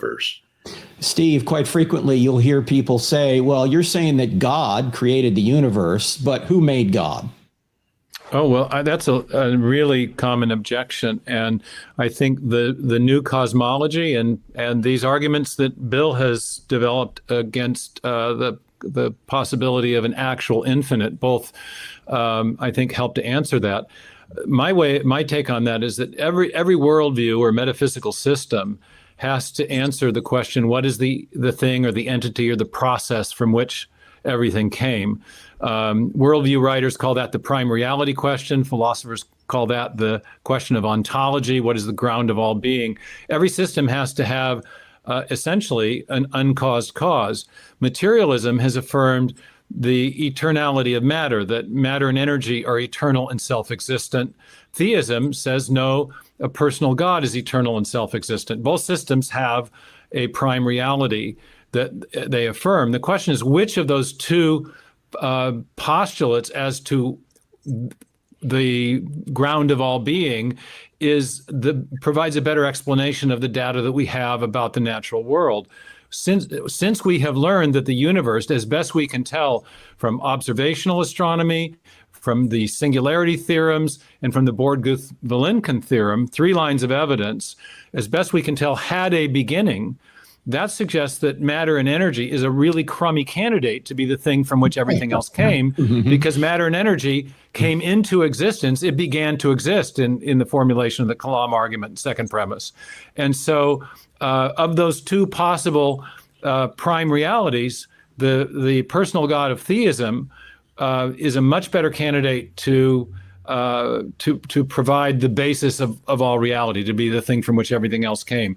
universe. Steve, quite frequently you'll hear people say, well, you're saying that God created the universe, but who made God? Oh, well, that's a really common objection. And I think the new cosmology and these arguments that Bill has developed against the possibility of an actual infinite, both, I think, help to answer that. My take on that is that every worldview or metaphysical system has to answer the question, what is the thing or the entity or the process from which everything came? Worldview writers call that the prime reality question. Philosophers call that the question of ontology. What is the ground of all being? Every system has to have essentially an uncaused cause. Materialism has affirmed the eternality of matter, that matter and energy are eternal and self-existent. Theism says no, a personal God is eternal and self-existent. Both systems have a prime reality that they affirm. The question is, which of those two postulates as to the ground of all being provides a better explanation of the data that we have about the natural world? Since we have learned that the universe, as best we can tell from observational astronomy, from the singularity theorems, and from the Born-Guth-Vilenkin theorem, 3 lines of evidence, as best we can tell, had a beginning, that suggests that matter and energy is a really crummy candidate to be the thing from which everything else came, because matter and energy came into existence. It began to exist in the formulation of the Kalam argument, second premise. And so of those two possible prime realities, the personal God of theism is a much better candidate to provide the basis of all reality, to be the thing from which everything else came.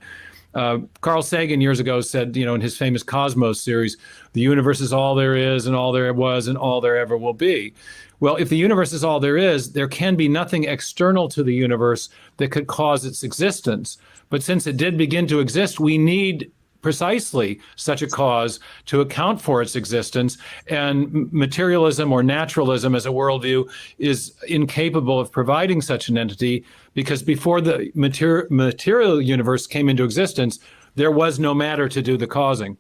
Carl Sagan years ago said, in his famous Cosmos series, the universe is all there is and all there was and all there ever will be. Well, if the universe is all there is, there can be nothing external to the universe that could cause its existence. But since it did begin to exist, we need precisely such a cause to account for its existence. And materialism or naturalism as a worldview is incapable of providing such an entity, because before the material universe came into existence, there was no matter to do the causing.